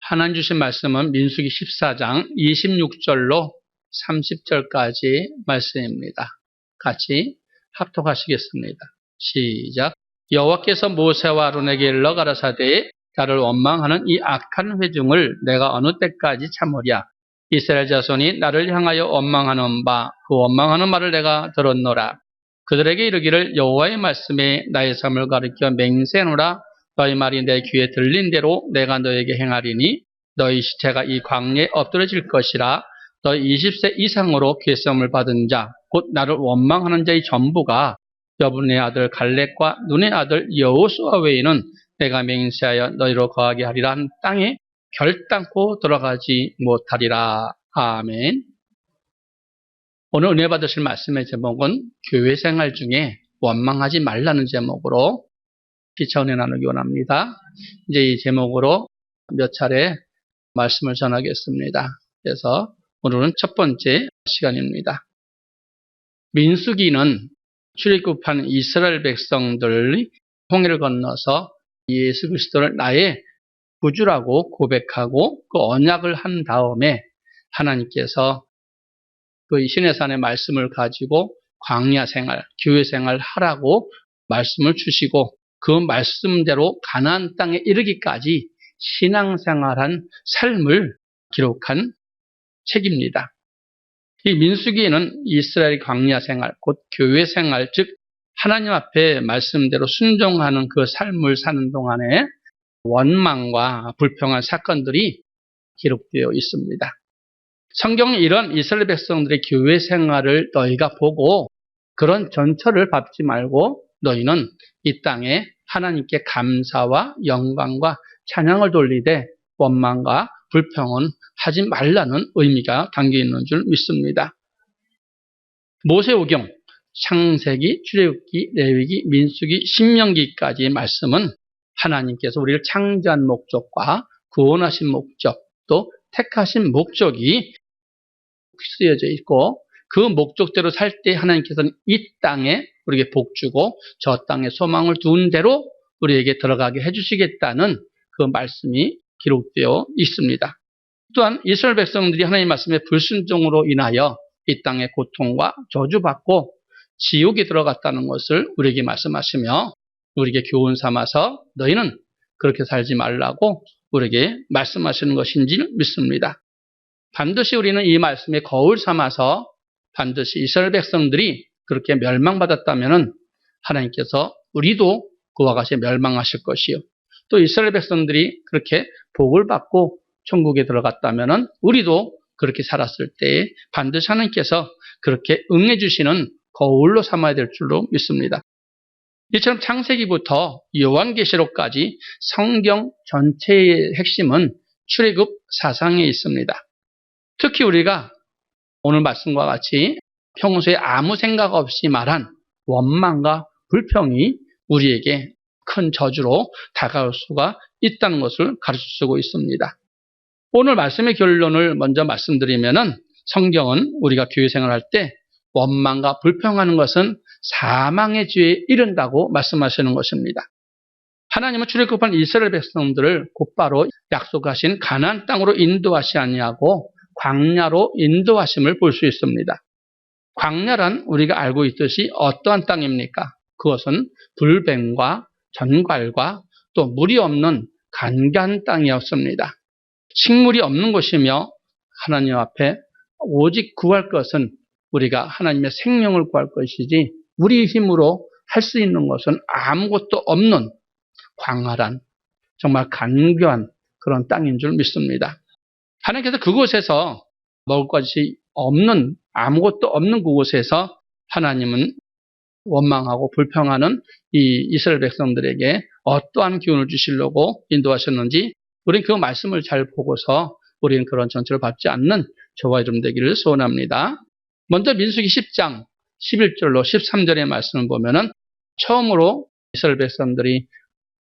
하나님 주신 말씀은 민수기 14장 26절로 30절까지 말씀입니다. 같이 합독하시겠습니다. 시작. 여호와께서 모세와 아론에게 일러 가라사대 나를 원망하는 이 악한 회중을 내가 어느 때까지 참으랴. 이스라엘 자손이 나를 향하여 원망하는 바 그 원망하는 말을 내가 들었노라. 그들에게 이르기를 여호와의 말씀에 나의 삶을 가리켜 맹세하노라. 너희 말이 내 귀에 들린 대로 내가 너에게 행하리니 너희 시체가 이 광야에 엎드러질 것이라. 너희 20세 이상으로 괴성을 받은 자 곧 나를 원망하는 자의 전부가 여분의 아들 갈렙과 눈의 아들 여호수아 외에는 내가 맹세하여 너희로 거하게 하리라 한 땅에 결단코 들어가지 못하리라. 아멘. 오늘 은혜 받으실 말씀의 제목은 교회 생활 중에 원망하지 말라는 제목으로 피차은혜 나누기 원합니다. 이제 이 제목으로 몇 차례 말씀을 전하겠습니다. 그래서 오늘은 첫 번째 시간입니다. 민수기는 출애굽한 이스라엘 백성들이 홍해를 건너서 예수 그리스도를 나의 구주라고 고백하고 그 언약을 한 다음에 하나님께서 그 시내산의 말씀을 가지고 광야 생활, 교회 생활 하라고 말씀을 주시고 그 말씀대로 가나안 땅에 이르기까지 신앙생활한 삶을 기록한 책입니다. 이 민수기에는 이스라엘 광야 생활, 곧 교회 생활, 즉 하나님 앞에 말씀대로 순종하는 그 삶을 사는 동안에 원망과 불평한 사건들이 기록되어 있습니다. 성경에 이런 이스라엘 백성들의 교회 생활을 너희가 보고 그런 전철을 밟지 말고 너희는 이 땅에 하나님께 감사와 영광과 찬양을 돌리되 원망과 불평은 하지 말라는 의미가 담겨 있는 줄 믿습니다. 모세오경, 창세기, 출애굽기, 레위기, 민수기, 신명기까지의 말씀은 하나님께서 우리를 창조한 목적과 구원하신 목적, 또 택하신 목적이 쓰여져 있고 그 목적대로 살 때 하나님께서는 이 땅에 우리에게 복 주고 저 땅에 소망을 둔 대로 우리에게 들어가게 해주시겠다는 그 말씀이 기록되어 있습니다. 또한 이스라엘 백성들이 하나님 말씀에 불순종으로 인하여 이 땅에 고통과 저주받고 지옥에 들어갔다는 것을 우리에게 말씀하시며 우리에게 교훈 삼아서 너희는 그렇게 살지 말라고 우리에게 말씀하시는 것인지 믿습니다. 반드시 우리는 이 말씀에 거울 삼아서 반드시 이스라엘 백성들이 그렇게 멸망받았다면 하나님께서 우리도 그와 같이 멸망하실 것이요. 또 이스라엘 백성들이 그렇게 복을 받고 천국에 들어갔다면 우리도 그렇게 살았을 때 반드시 하나님께서 그렇게 응해 주시는 거울로 삼아야 될 줄로 믿습니다. 이처럼 창세기부터 요한계시록까지 성경 전체의 핵심은 출애굽 사상에 있습니다. 특히 우리가 오늘 말씀과 같이 평소에 아무 생각 없이 말한 원망과 불평이 우리에게 큰 저주로 다가올 수가 있다는 것을 가르쳐주고 있습니다. 오늘 말씀의 결론을 먼저 말씀드리면은 성경은 우리가 교회 생활할 때 원망과 불평하는 것은 사망의 죄에 이른다고 말씀하시는 것입니다. 하나님은 출애굽한 이스라엘 백성들을 곧바로 약속하신 가나안 땅으로 인도하시 아니하고 광야로 인도하심을 볼 수 있습니다. 광야란 우리가 알고 있듯이 어떠한 땅입니까? 그것은 불뱀과 전갈과 또 물이 없는 간간 땅이었습니다. 식물이 없는 곳이며 하나님 앞에 오직 구할 것은 우리가 하나님의 생명을 구할 것이지 우리 힘으로 할 수 있는 것은 아무것도 없는 광활한 정말 간교한 그런 땅인 줄 믿습니다. 하나님께서 그곳에서 먹을 것이 없는 아무것도 없는 그곳에서 하나님은 원망하고 불평하는 이 이스라엘 백성들에게 어떠한 기운을 주시려고 인도하셨는지 우리는 그 말씀을 잘 보고서 우리는 그런 전체를 밟지 않는 저와 여러분 되기를 소원합니다. 먼저 민수기 10장 11절로 13절의 말씀을 보면은 처음으로 이스라엘 백성들이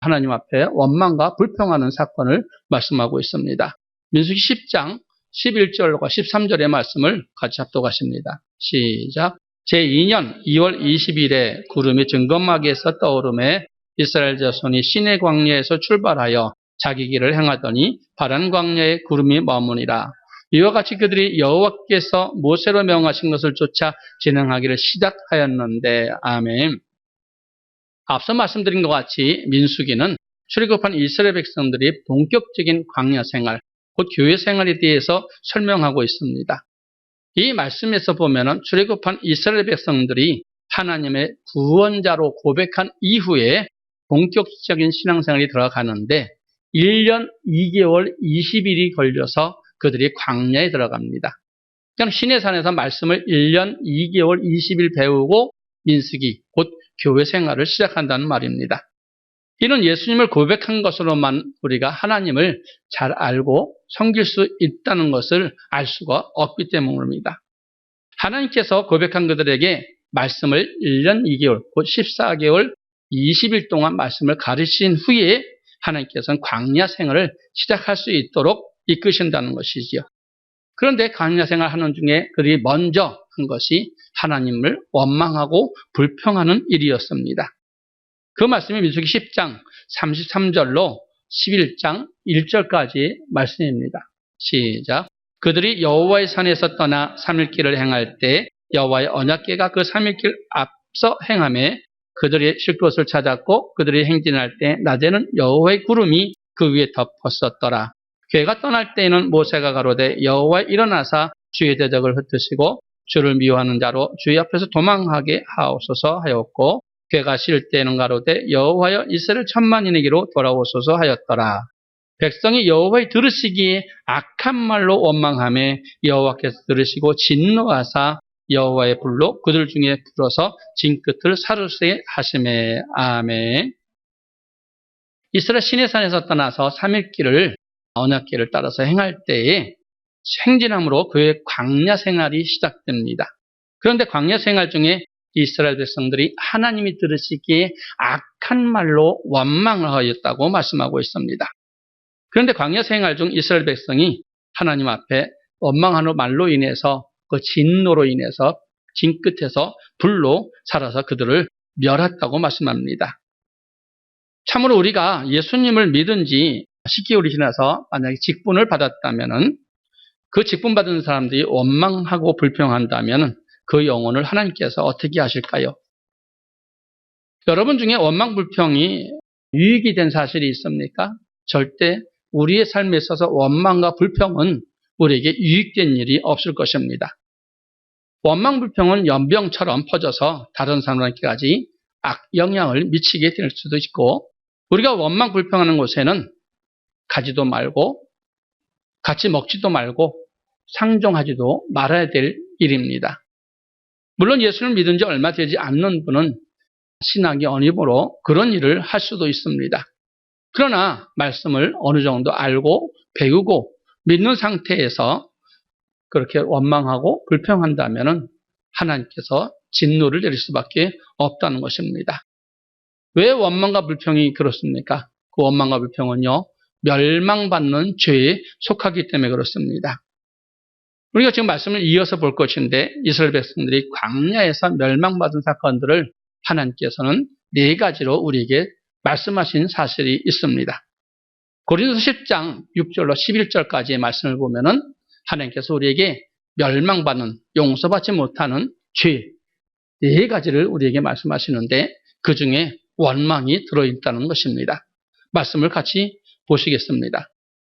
하나님 앞에 원망과 불평하는 사건을 말씀하고 있습니다. 민수기 10장 11절과 13절의 말씀을 같이 합독하십니다. 시작. 제2년 2월 20일에 구름이 증거막에서 떠오르매 이스라엘 자손이 시내 광야에서 출발하여 자기 길을 행하더니 바란 광야에 구름이 머무니라. 이와 같이 그들이 여호와께서 모세로 명하신 것을 쫓아 진행하기를 시작하였는데. 아멘. 앞서 말씀드린 것 같이 민수기는 출애굽한 이스라엘 백성들이 본격적인 광야 생활, 곧 교회 생활에 대해서 설명하고 있습니다. 이 말씀에서 보면은 출애굽한 이스라엘 백성들이 하나님의 구원자로 고백한 이후에 본격적인 신앙생활이 들어가는데 1년 2개월 20일이 걸려서 그들이 광야에 들어갑니다. 그냥 시내산에서 말씀을 1년 2개월 20일 배우고 민수기, 곧 교회 생활을 시작한다는 말입니다. 이는 예수님을 고백한 것으로만 우리가 하나님을 잘 알고 섬길 수 있다는 것을 알 수가 없기 때문입니다. 하나님께서 고백한 그들에게 말씀을 1년 2개월, 곧 14개월 20일 동안 말씀을 가르친 후에 하나님께서는 광야 생활을 시작할 수 있도록 이끄신다는 것이지요. 그런데 광야 생활하는 중에 그들이 먼저 한 것이 하나님을 원망하고 불평하는 일이었습니다. 그 말씀이 민수기 10장 33절로 11장 1절까지 말씀입니다. 시작. 그들이 여호와의 산에서 떠나 3일길을 행할 때 여호와의 언약궤가 그 3일길 앞서 행하매 그들이 쉴 곳을 찾았고 그들이 행진할 때 낮에는 여호와의 구름이 그 위에 덮었었더라. 궤가 떠날 때에는 모세가 가로되 여호와 일어나사 주의 대적을 흩으시고 주를 미워하는 자로 주의 앞에서 도망하게 하옵소서 하였고 궤가 쉴 때에는 가로되 여호와여 이스라엘 천만인에게로 돌아오소서 하였더라. 백성이 여호와의 들으시기에 악한 말로 원망하며 여호와께서 들으시고 진노하사 여호와의 불로 그들 중에 불어서 진끝을 사르게 하시매. 아멘. 이스라엘 시내산에서 떠나서 3일길을 언약궤를 따라서 행할 때에 행진함으로 그의 광야 생활이 시작됩니다. 그런데 광야 생활 중에 이스라엘 백성들이 하나님이 들으시기에 악한 말로 원망하였다고 말씀하고 있습니다. 그런데 광야 생활 중 이스라엘 백성이 하나님 앞에 원망하는 말로 인해서 그 진노로 인해서 진끝에서 불로 살아서 그들을 멸했다고 말씀합니다. 참으로 우리가 예수님을 믿은 지 10개월이 지나서 만약에 직분을 받았다면은 그 직분 받은 사람들이 원망하고 불평한다면 그 영혼을 하나님께서 어떻게 하실까요? 여러분 중에 원망 불평이 유익이 된 사실이 있습니까? 절대 우리의 삶에 있어서 원망과 불평은 우리에게 유익된 일이 없을 것입니다. 원망 불평은 연병처럼 퍼져서 다른 사람에게까지 악영향을 미치게 될 수도 있고 우리가 원망 불평하는 곳에는 가지도 말고 같이 먹지도 말고 상종하지도 말아야 될 일입니다. 물론 예수를 믿은 지 얼마 되지 않는 분은 신앙이 어림으로 그런 일을 할 수도 있습니다. 그러나 말씀을 어느 정도 알고 배우고 믿는 상태에서 그렇게 원망하고 불평한다면 하나님께서 진노를 내릴 수밖에 없다는 것입니다. 왜 원망과 불평이 그렇습니까? 그 원망과 불평은요, 멸망받는 죄에 속하기 때문에 그렇습니다. 우리가 지금 말씀을 이어서 볼 것인데 이스라엘 백성들이 광야에서 멸망받은 사건들을 하나님께서는 4가지로 우리에게 말씀하신 사실이 있습니다. 고린도서 10장 6절로 11절까지의 말씀을 보면은 하나님께서 우리에게 멸망받는 용서받지 못하는 죄 4가지를 우리에게 말씀하시는데 그 중에 원망이 들어있다는 것입니다. 말씀을 같이 보시겠습니다.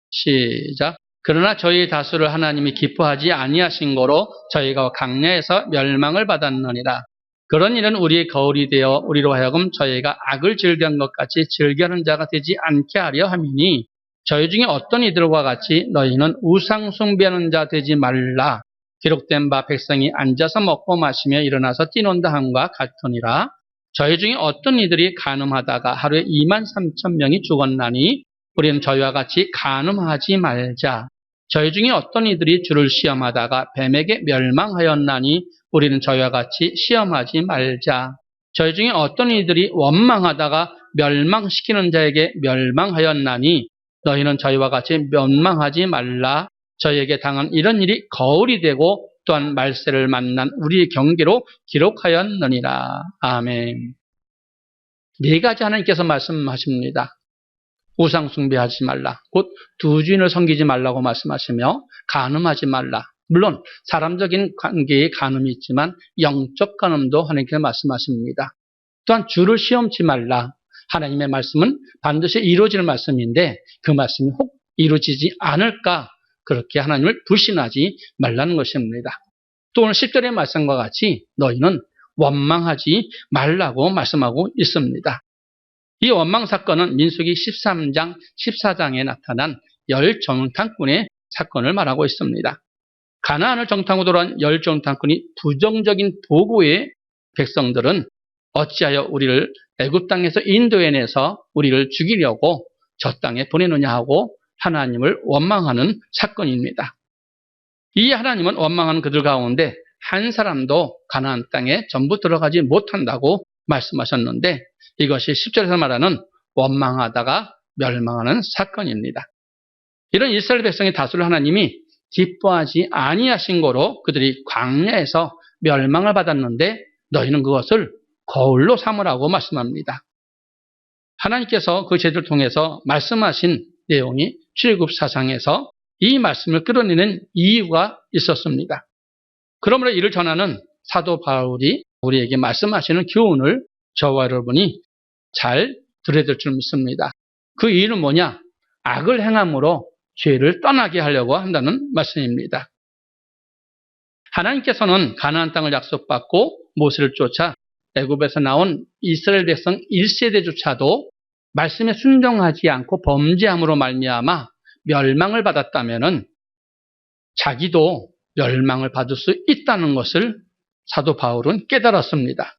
시작. 그러나 저희 다수를 하나님이 기뻐하지 아니하신 거로 저희가 광야에서 멸망을 받았느니라. 그런 일은 우리의 거울이 되어 우리로 하여금 저희가 악을 즐겨한 것 같이 즐겨하는 자가 되지 않게 하려 함이니 저희 중에 어떤 이들과 같이 너희는 우상 숭배하는 자 되지 말라. 기록된 바 백성이 앉아서 먹고 마시며 일어나서 뛰논다 함과 같으니라. 저희 중에 어떤 이들이 간음하다가 하루에 23,000명이 죽었나니 우리는 저희와 같이 간음하지 말자. 저희 중에 어떤 이들이 주를 시험하다가 뱀에게 멸망하였나니 우리는 저희와 같이 시험하지 말자. 저희 중에 어떤 이들이 원망하다가 멸망시키는 자에게 멸망하였나니 너희는 저희와 같이 멸망하지 말라. 저희에게 당한 이런 일이 거울이 되고 또한 말세를 만난 우리의 경계로 기록하였느니라. 아멘. 4가지 하나님께서 말씀하십니다. 우상 숭배하지 말라. 곧 두 주인을 섬기지 말라고 말씀하시며 간음하지 말라. 물론 사람적인 관계에 간음이 있지만 영적 간음도 하나님께서 말씀하십니다. 또한 주를 시험치 말라. 하나님의 말씀은 반드시 이루어질 말씀인데 그 말씀이 혹 이루어지지 않을까 그렇게 하나님을 불신하지 말라는 것입니다. 또 오늘 10절의 말씀과 같이 너희는 원망하지 말라고 말씀하고 있습니다. 이 원망 사건은 민수기 13장, 14장에 나타난 열 정탐꾼의 사건을 말하고 있습니다. 가나안을 정탐하고 돌아온 열 정탐꾼이 부정적인 보고의 백성들은 어찌하여 우리를 애굽 땅에서 인도해내서 우리를 죽이려고 저 땅에 보내느냐 하고 하나님을 원망하는 사건입니다. 이 하나님은 원망하는 그들 가운데 한 사람도 가나안 땅에 전부 들어가지 못한다고 말씀하셨는데 이것이 10절에서 말하는 원망하다가 멸망하는 사건입니다. 이런 이스라엘 백성의 다수를 하나님이 기뻐하지 아니하신 거로 그들이 광야에서 멸망을 받았는데 너희는 그것을 거울로 삼으라고 말씀합니다. 하나님께서 그 제도를 통해서 말씀하신 내용이 출애굽 사상에서 이 말씀을 끌어내는 이유가 있었습니다. 그러므로 이를 전하는 사도 바울이 우리에게 말씀하시는 교훈을 저와 여러분이 잘 들어야 될 줄 믿습니다. 그 이유는 뭐냐? 악을 행함으로 죄를 떠나게 하려고 한다는 말씀입니다. 하나님께서는 가나안 땅을 약속받고 모세를 쫓아 애굽에서 나온 이스라엘 백성 1세대조차도 말씀에 순종하지 않고 범죄함으로 말미암아 멸망을 받았다면은 자기도 멸망을 받을 수 있다는 것을 사도 바울은 깨달았습니다.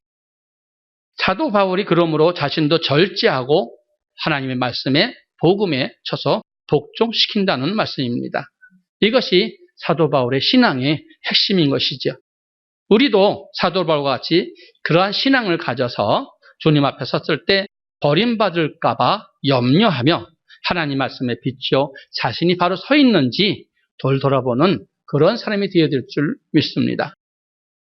사도 바울이 그러므로 자신도 절제하고 하나님의 말씀에 복음에 쳐서 복종시킨다는 말씀입니다. 이것이 사도 바울의 신앙의 핵심인 것이죠. 우리도 사도 바울과 같이 그러한 신앙을 가져서 주님 앞에 섰을 때 버림받을까 봐 염려하며 하나님 말씀에 비추어 자신이 바로 서 있는지 돌아보는 그런 사람이 되어야 될 줄 믿습니다.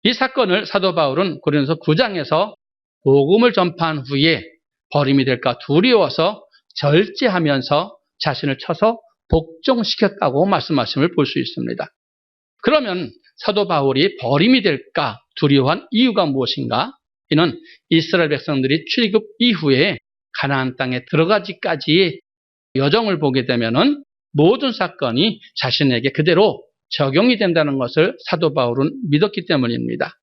이 사건을 사도 바울은 고린도서 9장에서 복음을 전파한 후에 버림이 될까 두려워서 절제하면서 자신을 쳐서 복종시켰다고 말씀하심을 볼 수 있습니다. 그러면 사도 바울이 버림이 될까 두려워한 이유가 무엇인가? 이는 이스라엘 백성들이 출애굽 이후에 가나안 땅에 들어가기까지의 여정을 보게 되면은 모든 사건이 자신에게 그대로 적용이 된다는 것을 사도 바울은 믿었기 때문입니다.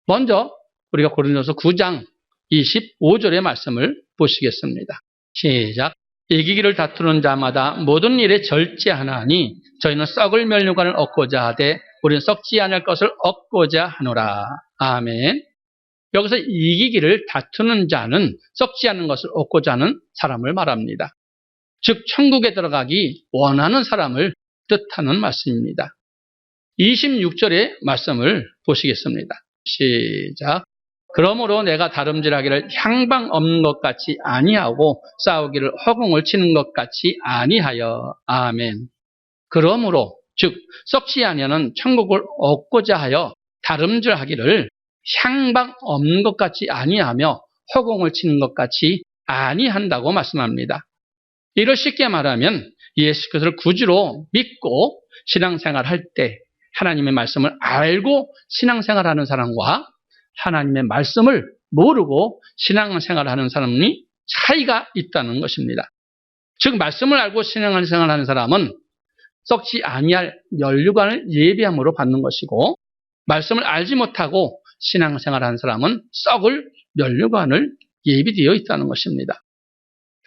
먼저 우리가 고린도서 9장 25절의 말씀을 보시겠습니다. 시작. 이기기를 다투는 자마다 모든 일에 절제하나니 저희는 썩을 멸류관을 얻고자 하되 우리는 썩지 않을 것을 얻고자 하노라. 아멘. 여기서 이기기를 다투는 자는 썩지 않는 것을 얻고자 하는 사람을 말합니다. 즉 천국에 들어가기 원하는 사람을 뜻하는 말씀입니다. 26절의 말씀을 보시겠습니다. 시작. 그러므로 내가 다름질하기를 향방 없는 것 같이 아니하고 싸우기를 허공을 치는 것 같이 아니하여. 아멘. 그러므로 즉 썩지 아니하는 천국을 얻고자 하여 다름질하기를 향방 없는 것 같이 아니하며 허공을 치는 것 같이 아니한다고 말씀합니다. 이를 쉽게 말하면 예수 그리스도를 구주로 믿고 신앙생활할 때 하나님의 말씀을 알고 신앙생활하는 사람과 하나님의 말씀을 모르고 신앙생활하는 사람이 차이가 있다는 것입니다. 즉 말씀을 알고 신앙생활하는 사람은 썩지 아니할 멸류관을 예비함으로 받는 것이고 말씀을 알지 못하고 신앙생활하는 사람은 썩을 멸류관을 예비되어 있다는 것입니다.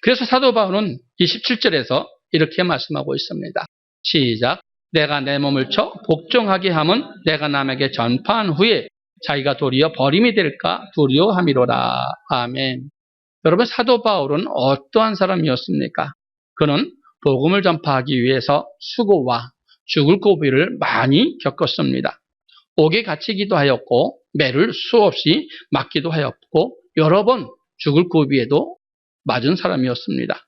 그래서 사도 바울은 27절에서 이렇게 말씀하고 있습니다. 시작. 내가 내 몸을 쳐 복종하게 함은 내가 남에게 전파한 후에 자기가 도리어 버림이 될까 두려워함이로라. 아멘. 여러분 사도 바울은 어떠한 사람이었습니까? 그는 복음을 전파하기 위해서 수고와 죽을 고비를 많이 겪었습니다. 옥에 갇히기도 하였고 매를 수없이 맞기도 하였고 여러 번 죽을 고비에도 맞은 사람이었습니다.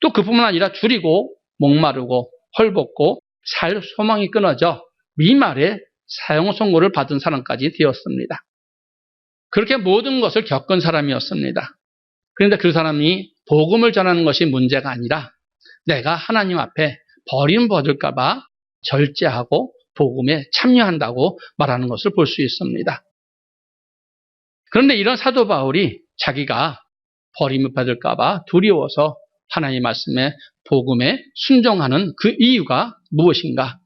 또 그뿐만 아니라 줄이고 목마르고 헐벗고 살 소망이 끊어져 미말의 사형 선고를 받은 사람까지 되었습니다. 그렇게 모든 것을 겪은 사람이었습니다. 그런데 그 사람이 복음을 전하는 것이 문제가 아니라 내가 하나님 앞에 버림받을까 봐 절제하고 복음에 참여한다고 말하는 것을 볼 수 있습니다. 그런데 이런 사도 바울이 자기가 버림을 받을까 봐 두려워서 하나님 말씀에 복음에 순종하는 그 이유가 무엇인가?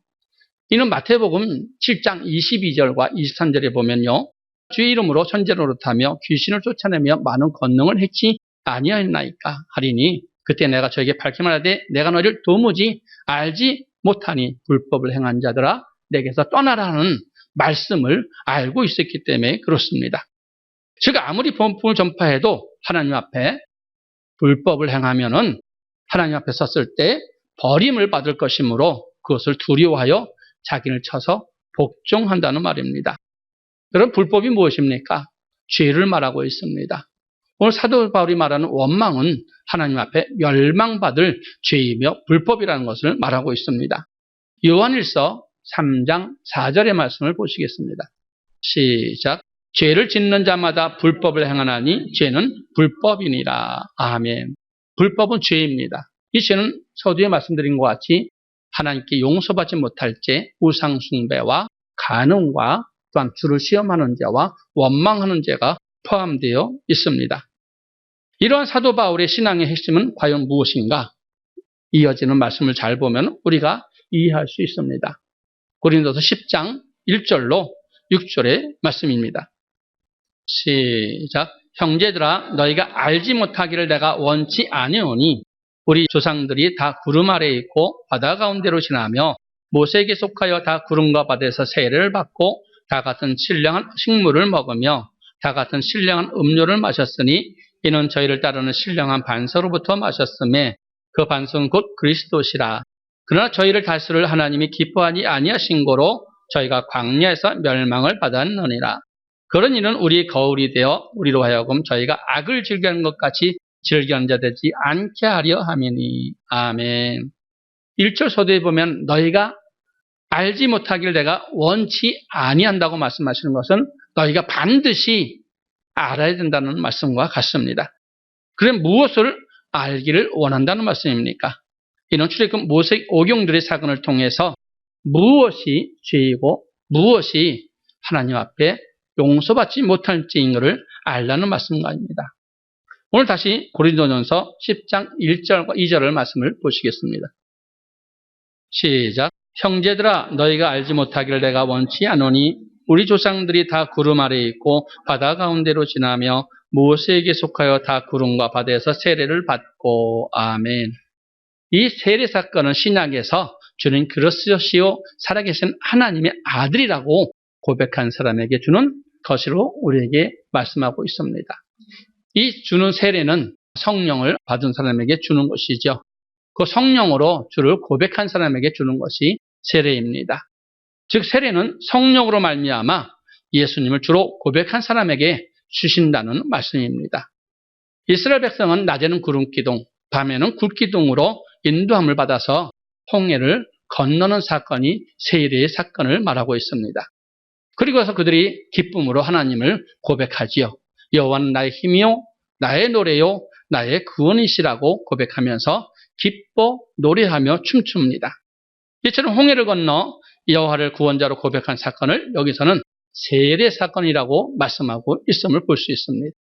이는 마태복음 7장 22절과 23절에 보면요. 주의 이름으로 천지를 노릇하며 귀신을 쫓아내며 많은 권능을 행치 아니하였나이까 하리니 그때 내가 저에게 밝히 말하되 내가 너희를 도무지 알지 못하니 불법을 행한 자들아 내게서 떠나라는 말씀을 알고 있었기 때문에 그렇습니다. 즉 아무리 복음을 전파해도 하나님 앞에 불법을 행하면은 하나님 앞에 섰을 때 버림을 받을 것이므로 그것을 두려워하여 자기를 쳐서 복종한다는 말입니다. 여러분 불법이 무엇입니까? 죄를 말하고 있습니다. 오늘 사도 바울이 말하는 원망은 하나님 앞에 멸망받을 죄이며 불법이라는 것을 말하고 있습니다. 요한일서 3장 4절의 말씀을 보시겠습니다. 시작. 죄를 짓는 자마다 불법을 행하나니 죄는 불법이니라. 아멘. 불법은 죄입니다. 이 죄는 서두에 말씀드린 것 같이 하나님께 용서받지 못할 죄, 우상숭배와 간음과 또한 주를 시험하는 죄와 원망하는 죄가 포함되어 있습니다. 이러한 사도 바울의 신앙의 핵심은 과연 무엇인가? 이어지는 말씀을 잘 보면 우리가 이해할 수 있습니다. 고린도서 10장 1절로 6절의 말씀입니다. 시작. 형제들아 너희가 알지 못하기를 내가 원치 아니오니 우리 조상들이 다 구름 아래에 있고 바다 가운데로 지나며 모세에게 속하여 다 구름과 바다에서 세례를 받고 다 같은 신령한 식물을 먹으며 다 같은 신령한 음료를 마셨으니 이는 저희를 따르는 신령한 반석으로부터 마셨음에 그 반석은 곧 그리스도시라. 그러나 저희를 다스릴 하나님이 기뻐하지 아니하신 고로 저희가 광야에서 멸망을 받았느니라. 그런 이는 우리의 거울이 되어 우리로 하여금 저희가 악을 즐기는 것 같이 즐기는 자 되지 않게 하려 함이니. 아멘. 1절 서두에 보면 너희가 알지 못하길 내가 원치 아니한다고 말씀하시는 것은 너희가 반드시 알아야 된다는 말씀과 같습니다. 그럼 무엇을 알기를 원한다는 말씀입니까? 이는 출애굽 모세 오경들의 사건을 통해서 무엇이 죄이고 무엇이 하나님 앞에 용서받지 못할 죄인 것을 알라는 말씀입니다. 오늘 다시 고린도전서 10장 1절과 2절의 말씀을 보시겠습니다. 시작. 형제들아 너희가 알지 못하기를 내가 원치 않으니 우리 조상들이 다 구름 아래에 있고 바다 가운데로 지나며 모세에게 속하여 다 구름과 바다에서 세례를 받고. 아멘. 이 세례 사건은 신약에서 주는 그리스도시요 살아계신 하나님의 아들이라고 고백한 사람에게 주는 것으로 우리에게 말씀하고 있습니다. 이 주는 세례는 성령을 받은 사람에게 주는 것이죠. 그 성령으로 주를 고백한 사람에게 주는 것이 세례입니다. 즉 세례는 성령으로 말미암아 예수님을 주로 고백한 사람에게 주신다는 말씀입니다. 이스라엘 백성은 낮에는 구름기둥, 밤에는 굴기둥으로 인도함을 받아서 홍해를 건너는 사건이 세례의 사건을 말하고 있습니다. 그리고서 그들이 기쁨으로 하나님을 고백하지요. 여호와는 나의 힘이요 나의 노래요 나의 구원이시라고 고백하면서 기뻐 노래하며 춤춥니다. 이처럼 홍해를 건너 여호와를 구원자로 고백한 사건을 여기서는 세례 사건이라고 말씀하고 있음을 볼 수 있습니다.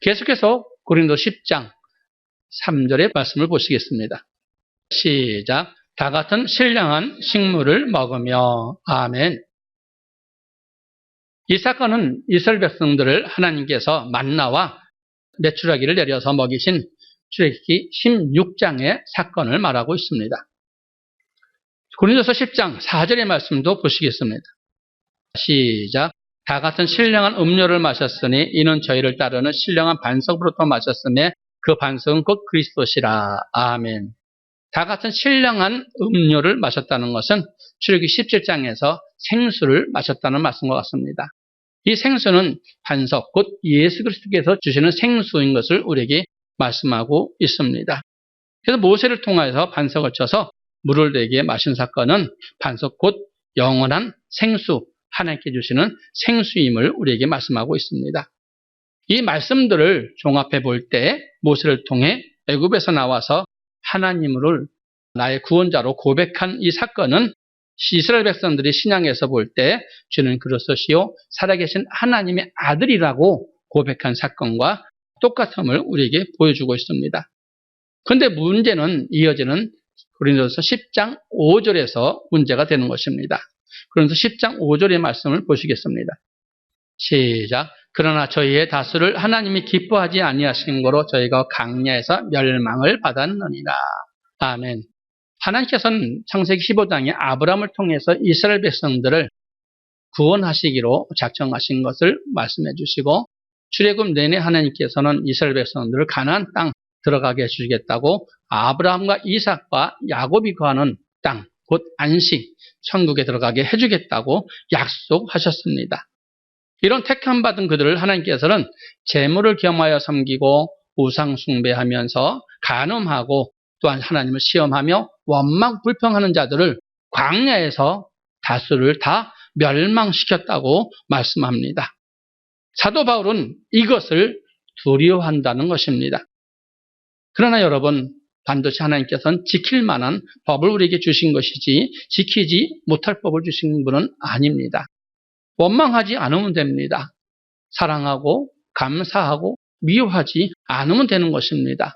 계속해서 고린도 10장 3절의 말씀을 보시겠습니다. 시작. 다 같은 신령한 식물을 먹으며. 아멘. 이 사건은 이스라엘 백성들을 하나님께서 만나와 메추라기를 내려서 먹이신 출애굽기 16장의 사건을 말하고 있습니다. 고린도서 10장 4절의 말씀도 보시겠습니다. 시작. 다 같은 신령한 음료를 마셨으니 이는 저희를 따르는 신령한 반석으로부터 마셨음에 그 반석은 곧 그리스도시라. 아멘. 다 같은 신령한 음료를 마셨다는 것은 출애굽기 17장에서 생수를 마셨다는 말씀과 같습니다. 이 생수는 반석, 곧 예수 그리스도께서 주시는 생수인 것을 우리에게 말씀하고 있습니다. 그래서 모세를 통하여서 반석을 쳐서 물을 내게 마신 사건은 반석 곧 영원한 생수, 하나님께 주시는 생수임을 우리에게 말씀하고 있습니다. 이 말씀들을 종합해 볼 때 모세를 통해 애굽에서 나와서 하나님을 나의 구원자로 고백한 이 사건은 이스라엘 백성들이 신앙에서 볼 때 주는 그리스도시요 살아계신 하나님의 아들이라고 고백한 사건과 똑같음을 우리에게 보여주고 있습니다. 그런데 문제는 이어지는 고린도서 10장 5절에서 문제가 되는 것입니다. 고린도서 10장 5절의 말씀을 보시겠습니다. 시작. 그러나 저희의 다수를 하나님이 기뻐하지 아니하신 거로 저희가 강야에서 멸망을 받았느니라. 아멘. 하나님께서는 창세기 15장에 아브라함을 통해서 이스라엘 백성들을 구원하시기로 작정하신 것을 말씀해 주시고 출애굽 내내 하나님께서는 이스라엘 백성들을 가나안 땅 들어가게 해주시겠다고 아브라함과 이삭과 야곱이 거하는 땅, 곧 안식, 천국에 들어가게 해주겠다고 약속하셨습니다. 이런 택함 받은 그들을 하나님께서는 재물을 겸하여 섬기고 우상 숭배하면서 간음하고 또한 하나님을 시험하며 원망 불평하는 자들을 광야에서 다수를 다 멸망시켰다고 말씀합니다. 사도 바울은 이것을 두려워한다는 것입니다. 그러나 여러분, 반드시 하나님께서는 지킬 만한 법을 우리에게 주신 것이지 지키지 못할 법을 주신 분은 아닙니다. 원망하지 않으면 됩니다. 사랑하고 감사하고 미워하지 않으면 되는 것입니다.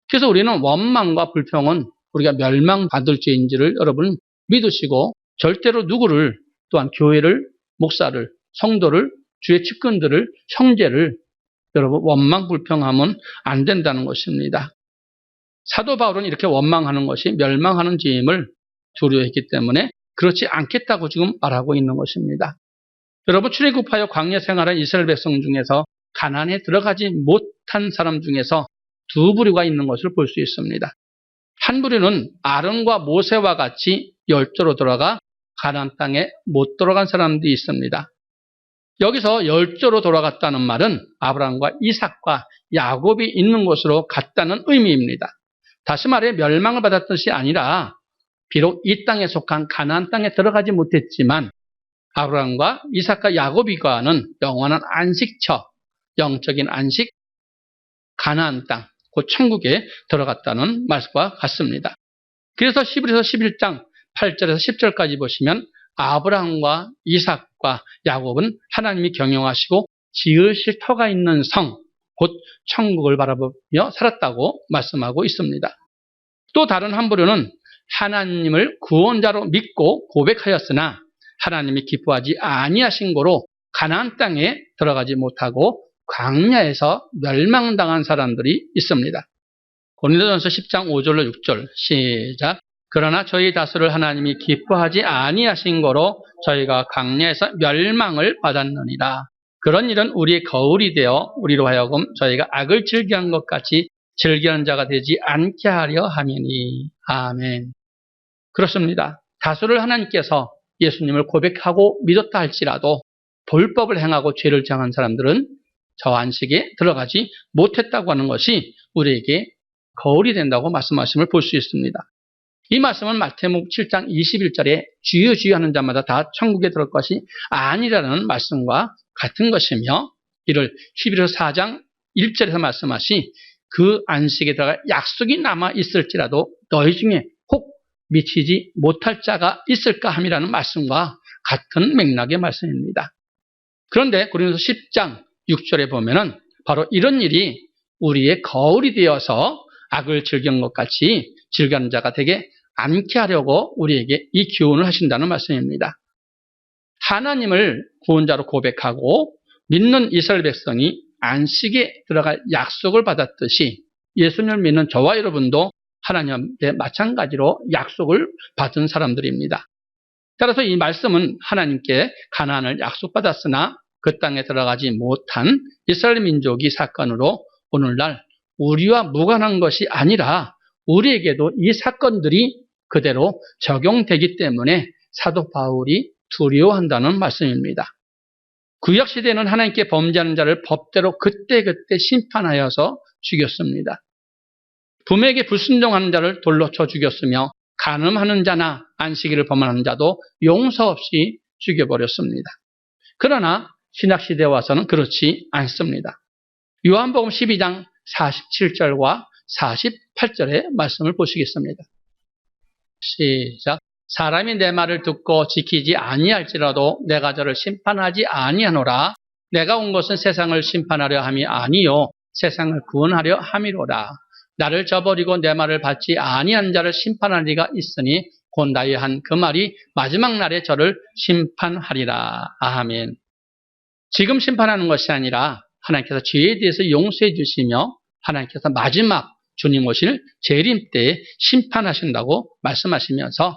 그래서 우리는 원망과 불평은 우리가 멸망받을 죄인지를 여러분 믿으시고 절대로 누구를 또한 교회를, 목사를, 성도를, 주의 측근들을, 형제를 여러분 원망 불평하면 안 된다는 것입니다. 사도 바울은 이렇게 원망하는 것이 멸망하는 죄임을 두려워했기 때문에 그렇지 않겠다고 지금 말하고 있는 것입니다. 여러분 출애굽하여 광야 생활한 이스라엘 백성 중에서 가나안에 들어가지 못한 사람 중에서 두 부류가 있는 것을 볼 수 있습니다. 한 부류는 아론과 모세와 같이 열조로 들어가 가나안 땅에 못 들어간 사람들이 있습니다. 여기서 열조로 돌아갔다는 말은 아브라함과 이삭과 야곱이 있는 곳으로 갔다는 의미입니다. 다시 말해 멸망을 받았던 것이 아니라 비록 이 땅에 속한 가나안 땅에 들어가지 못했지만 아브라함과 이삭과 야곱이 거하는 영원한 안식처, 영적인 안식, 가나안 땅, 곧 천국에 들어갔다는 말과 같습니다. 그래서 히브리서 11장 8절에서 10절까지 보시면 아브라함과 이삭과 야곱은 하나님이 경영하시고 지으실 터가 있는 성, 곧 천국을 바라보며 살았다고 말씀하고 있습니다. 또 다른 한 부류는 하나님을 구원자로 믿고 고백하였으나 하나님이 기뻐하지 아니하신 고로 가나안 땅에 들어가지 못하고 광야에서 멸망당한 사람들이 있습니다. 고린도전서 10장 5절로 6절 시작. 그러나 저희 다수를 하나님이 기뻐하지 아니하신 거로 저희가 광야에서 멸망을 받았느니라. 그런 일은 우리의 거울이 되어 우리로 하여금 저희가 악을 즐겨한 것 같이 즐겨하는 자가 되지 않게 하려 함이니. 아멘. 그렇습니다. 다수를 하나님께서 예수님을 고백하고 믿었다 할지라도 불법을 행하고 죄를 정한 사람들은 저 안식에 들어가지 못했다고 하는 것이 우리에게 거울이 된다고 말씀하심을 볼 수 있습니다. 이 말씀은 마태복음 7장 21절에 주여 주여 하는 자마다 다 천국에 들어갈 것이 아니라는 말씀과 같은 것이며 이를 히브리서 4장 1절에서 말씀하시 그 안식에 들어갈 약속이 남아 있을지라도 너희 중에 혹 미치지 못할 자가 있을까 함이라는 말씀과 같은 맥락의 말씀입니다. 그런데 고린도서 10장 6절에 보면은 바로 이런 일이 우리의 거울이 되어서 악을 즐긴 것 같이 즐기는 자가 되게 않게 하려고 우리에게 이 교훈을 하신다는 말씀입니다. 하나님을 구원자로 고백하고 믿는 이스라엘 백성이 안식에 들어갈 약속을 받았듯이 예수님을 믿는 저와 여러분도 하나님께 마찬가지로 약속을 받은 사람들입니다. 따라서 이 말씀은 하나님께 가나안을 약속받았으나 그 땅에 들어가지 못한 이스라엘 민족이 사건으로 오늘날 우리와 무관한 것이 아니라 우리에게도 이 사건들이 그대로 적용되기 때문에 사도 바울이 두려워한다는 말씀입니다. 구약시대는 하나님께 범죄하는 자를 법대로 그때그때 심판하여서 죽였습니다. 부모에게 불순종하는 자를 돌로 쳐 죽였으며 간음하는 자나 안식일을 범하는 자도 용서 없이 죽여버렸습니다. 그러나 신약시대에 와서는 그렇지 않습니다. 요한복음 12장 47절과 48절의 말씀을 보시겠습니다. 시작. 사람이 내 말을 듣고 지키지 아니할지라도 내가 저를 심판하지 아니하노라. 내가 온 것은 세상을 심판하려 함이 아니요 세상을 구원하려 함이로라. 나를 저버리고 내 말을 받지 아니한 자를 심판할 리가 있으니 곧 나의 한 그 말이 마지막 날에 저를 심판하리라. 아멘. 지금 심판하는 것이 아니라 하나님께서 죄에 대해서 용서해 주시며 하나님께서 마지막 주님 오실 재림 때에 심판하신다고 말씀하시면서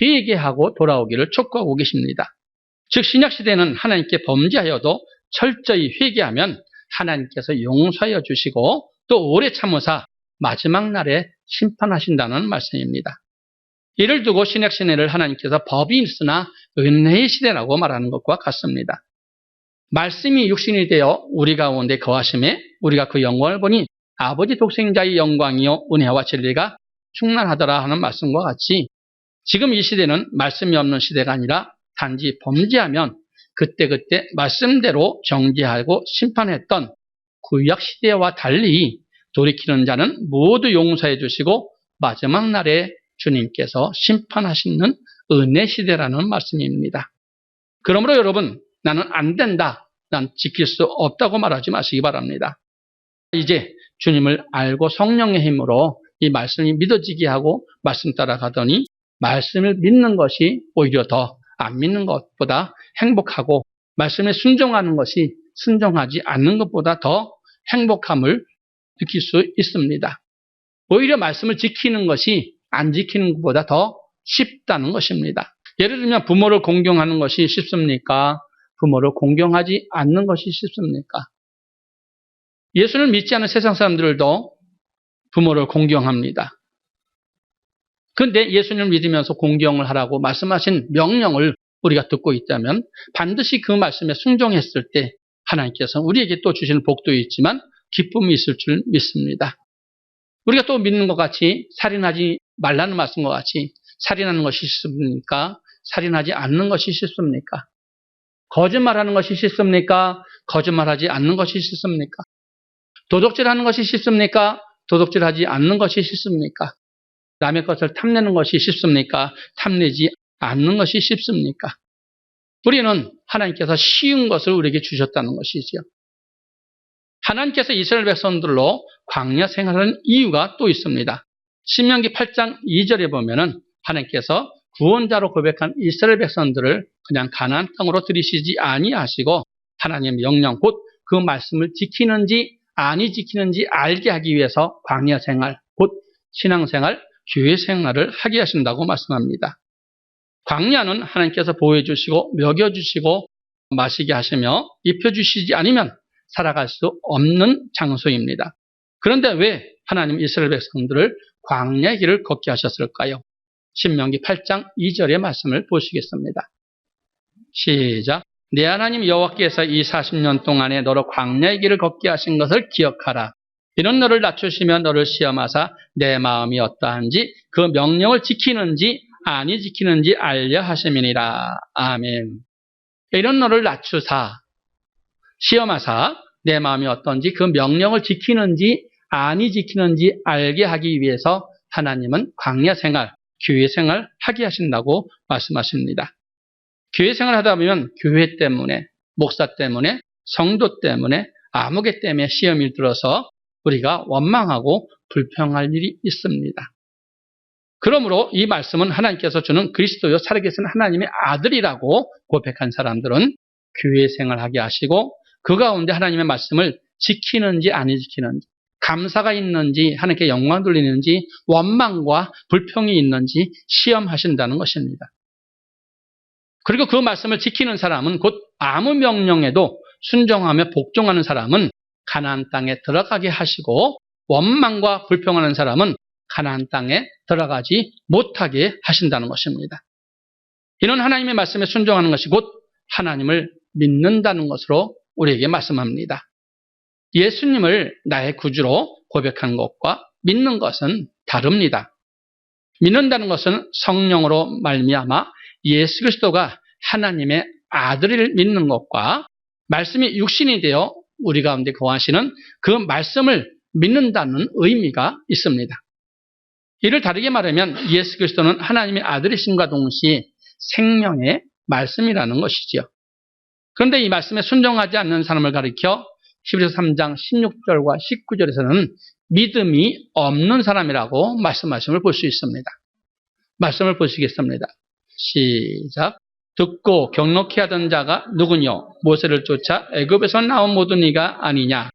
회개하고 돌아오기를 촉구하고 계십니다. 즉 신약시대는 하나님께 범죄하여도 철저히 회개하면 하나님께서 용서하여 주시고 또 오래 참으사 마지막 날에 심판하신다는 말씀입니다. 이를 두고 신약시대를 하나님께서 법이 있으나 은혜의 시대라고 말하는 것과 같습니다. 말씀이 육신이 되어 우리 가운데 거하심에 우리가 그 영광을 보니 아버지 독생자의 영광이요 은혜와 진리가 충만하더라 하는 말씀과 같이 지금 이 시대는 말씀이 없는 시대가 아니라 단지 범죄하면 그때그때 말씀대로 정죄하고 심판했던 구약 시대와 달리 돌이키는 자는 모두 용서해 주시고 마지막 날에 주님께서 심판하시는 은혜 시대라는 말씀입니다. 그러므로 여러분, 나는 안 된다, 난 지킬 수 없다고 말하지 마시기 바랍니다. 이제 주님을 알고 성령의 힘으로 이 말씀이 믿어지게 하고 말씀 따라가더니 말씀을 믿는 것이 오히려 더 안 믿는 것보다 행복하고 말씀에 순종하는 것이 순종하지 않는 것보다 더 행복함을 느낄 수 있습니다. 오히려 말씀을 지키는 것이 안 지키는 것보다 더 쉽다는 것입니다. 예를 들면 부모를 공경하는 것이 쉽습니까? 부모를 공경하지 않는 것이 쉽습니까? 예수를 믿지 않는 세상 사람들도 부모를 공경합니다. 그런데 예수님을 믿으면서 공경을 하라고 말씀하신 명령을 우리가 듣고 있다면 반드시 그 말씀에 순종했을 때 하나님께서 우리에게 또 주시는 복도 있지만 기쁨이 있을 줄 믿습니다. 우리가 또 믿는 것 같이 살인하지 말라는 말씀과 같이 살인하는 것이 쉽습니까? 살인하지 않는 것이 쉽습니까? 거짓말하는 것이 쉽습니까? 거짓말하지 않는 것이 쉽습니까? 도둑질하는 것이 쉽습니까? 도둑질하지 않는 것이 쉽습니까? 남의 것을 탐내는 것이 쉽습니까? 탐내지 않는 것이 쉽습니까? 우리는 하나님께서 쉬운 것을 우리에게 주셨다는 것이지요. 하나님께서 이스라엘 백성들로 광야 생활하는 이유가 또 있습니다. 신명기 8장 2절에 보면은 하나님께서 구원자로 고백한 이스라엘 백성들을 그냥 가나안 땅으로 들이시지 아니하시고 하나님의 명령 곧 그 말씀을 지키는지 아니 지키는지 알게 하기 위해서 광야 생활 곧 신앙생활 교회 생활을 하게 하신다고 말씀합니다. 광야는 하나님께서 보호해 주시고 먹여 주시고 마시게 하시며 입혀 주시지 않으면 살아갈 수 없는 장소입니다. 그런데 왜 하나님 이스라엘 백성들을 광야의 길을 걷게 하셨을까요? 신명기 8장 2절의 말씀을 보시겠습니다. 시작. 내 하나님 여호와께서 이 40년 동안에 너로 광야의 길을 걷게 하신 것을 기억하라. 이는 너를 낮추시며 너를 시험하사 내 마음이 어떠한지 그 명령을 지키는지 아니 지키는지 알려 하심이니라. 아멘. 이런 너를 낮추사 시험하사 내 마음이 어떤지 그 명령을 지키는지 아니 지키는지 알게 하기 위해서 하나님은 광야 생활, 교회 생활 하게 하신다고 말씀하십니다. 교회 생활 하다 보면 교회 때문에, 목사 때문에, 성도 때문에, 아무개 때문에 시험이 들어서 우리가 원망하고 불평할 일이 있습니다. 그러므로 이 말씀은 하나님께서 주는 그리스도요 살아계신 하나님의 아들이라고 고백한 사람들은 교회 생활하게 하시고 그 가운데 하나님의 말씀을 지키는지 아니 지키는지 감사가 있는지 하나님께 영광 돌리는지 원망과 불평이 있는지 시험하신다는 것입니다. 그리고 그 말씀을 지키는 사람은 곧 아무 명령에도 순종하며 복종하는 사람은 가나안 땅에 들어가게 하시고 원망과 불평하는 사람은 가나안 땅에 들어가지 못하게 하신다는 것입니다. 이는 하나님의 말씀에 순종하는 것이 곧 하나님을 믿는다는 것으로 우리에게 말씀합니다. 예수님을 나의 구주로 고백한 것과 믿는 것은 다릅니다. 믿는다는 것은 성령으로 말미암아 예수 그리스도가 하나님의 아들을 믿는 것과 말씀이 육신이 되어 우리 가운데 거하시는 그 말씀을 믿는다는 의미가 있습니다. 이를 다르게 말하면 예수 그리스도는 하나님의 아들이심과 동시에 생명의 말씀이라는 것이지요. 그런데 이 말씀에 순종하지 않는 사람을 가리켜 히브리서 3장 16절과 19절에서는 믿음이 없는 사람이라고 말씀하심을 볼 수 있습니다. 말씀을 보시겠습니다. 시작. 듣고 경록케 하던 자가 누구뇨? 모세를 쫓아 애굽에서 나온 모든 이가 아니냐?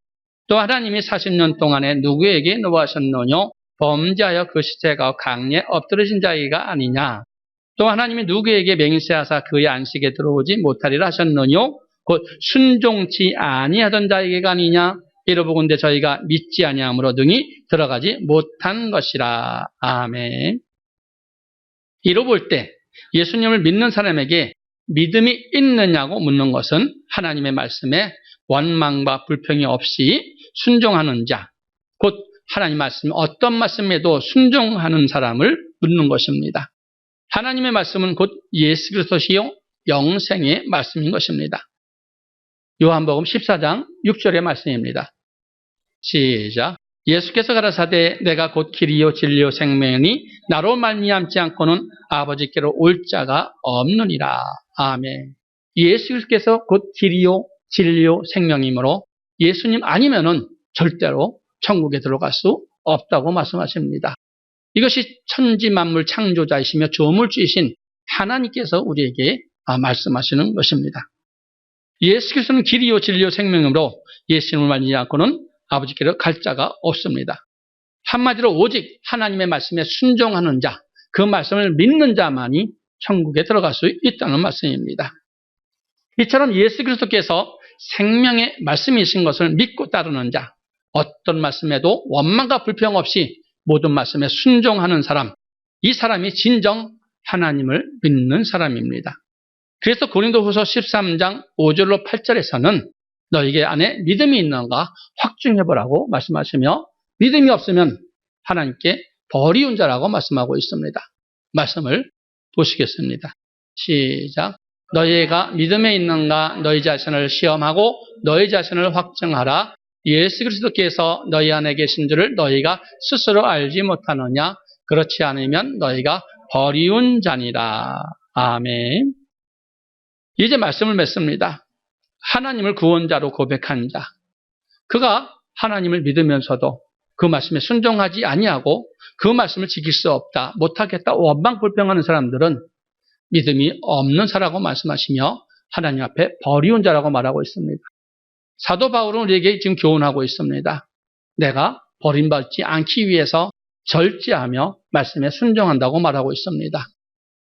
또 하나님이 40년 동안에 누구에게 노하셨노뇨? 범죄하여 그 시체가 강에 엎드러진 자이가 아니냐? 또 하나님이 누구에게 맹세하사 그의 안식에 들어오지 못하리라 하셨느뇨? 곧 순종치 아니하던 자에게가 아니냐? 이러보건대 저희가 믿지 아니함으로 능히 들어가지 못한 것이라. 아멘. 이로 볼 때 예수님을 믿는 사람에게 믿음이 있느냐고 묻는 것은 하나님의 말씀에 원망과 불평이 없이 순종하는 자, 곧 하나님 말씀, 어떤 말씀에도 순종하는 사람을 묻는 것입니다. 하나님의 말씀은 곧 예수 그리스도시요 영생의 말씀인 것입니다. 요한복음 14장 6절의 말씀입니다. 시작. 예수께서 가라사대 내가 곧 길이요 진리요 생명이니 나로 말미암지 않고는 아버지께로 올 자가 없느니라. 아멘. 예수께서 곧 길이요 진리요 생명이므로 예수님 아니면은 절대로 천국에 들어갈 수 없다고 말씀하십니다. 이것이 천지 만물 창조자이시며 조물주이신 하나님께서 우리에게 말씀하시는 것입니다. 예수께서는 길이요 진리요 생명이므로 예수님을 만지지 않고는 아버지께로 갈 자가 없습니다. 한마디로 오직 하나님의 말씀에 순종하는 자, 그 말씀을 믿는 자만이 천국에 들어갈 수 있다는 말씀입니다. 이처럼 예수 그리스도께서 생명의 말씀이신 것을 믿고 따르는 자, 어떤 말씀에도 원망과 불평 없이 모든 말씀에 순종하는 사람, 이 사람이 진정 하나님을 믿는 사람입니다. 그래서 고린도후서 13장 5절로 8절에서는 너희에게 안에 믿음이 있는가 확증해보라고 말씀하시며 믿음이 없으면 하나님께 버리운 자라고 말씀하고 있습니다. 말씀을 보시겠습니다. 시작. 너희가 믿음에 있는가 너희 자신을 시험하고 너희 자신을 확증하라. 예수 그리스도께서 너희 안에 계신 줄을 너희가 스스로 알지 못하느냐? 그렇지 않으면 너희가 버리운 자니라. 아멘. 이제 말씀을 맺습니다. 하나님을 구원자로 고백한 자, 그가 하나님을 믿으면서도 그 말씀에 순종하지 아니하고 그 말씀을 지킬 수 없다, 못하겠다, 원망 불평하는 사람들은 믿음이 없는 자라고 말씀하시며 하나님 앞에 버리운 자라고 말하고 있습니다. 사도 바울은 우리에게 지금 교훈하고 있습니다. 내가 버림받지 않기 위해서 절제하며 말씀에 순종한다고 말하고 있습니다.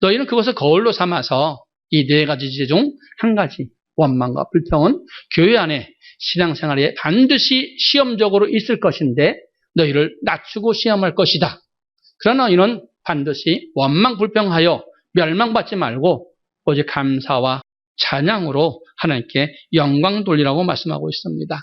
너희는 그것을 거울로 삼아서 이 네 가지 지혜 중 한 가지, 원망과 불평은 교회 안에 신앙생활에 반드시 시험적으로 있을 것인데 너희를 낮추고 시험할 것이다. 그러나 너희는 반드시 원망 불평하여 멸망받지 말고 오직 감사와 찬양으로 하나님께 영광 돌리라고 말씀하고 있습니다.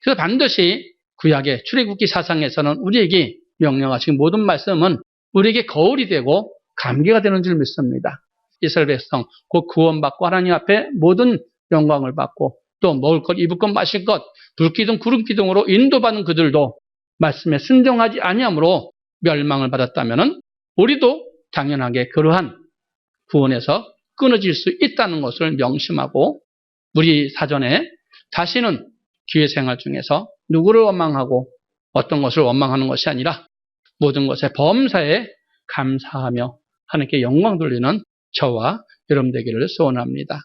그래서 반드시 구약의 출애굽기 사상에서는 우리에게 명령하신 모든 말씀은 우리에게 거울이 되고 감개가 되는 줄 믿습니다. 이스라엘 백성 곧 구원받고 하나님 앞에 모든 영광을 받고 또 먹을 것, 입을 것, 마실 것, 불기둥, 구름기둥으로 인도받는 그들도 말씀에 순종하지 아니함으로 멸망을 받았다면 우리도 당연하게 그러한 구원에서 끊어질 수 있다는 것을 명심하고 우리 사전에 다시는 교회 생활 중에서 누구를 원망하고 어떤 것을 원망하는 것이 아니라 모든 것에 범사에 감사하며 하나님께 영광 돌리는 저와 여러분 되기를 소원합니다.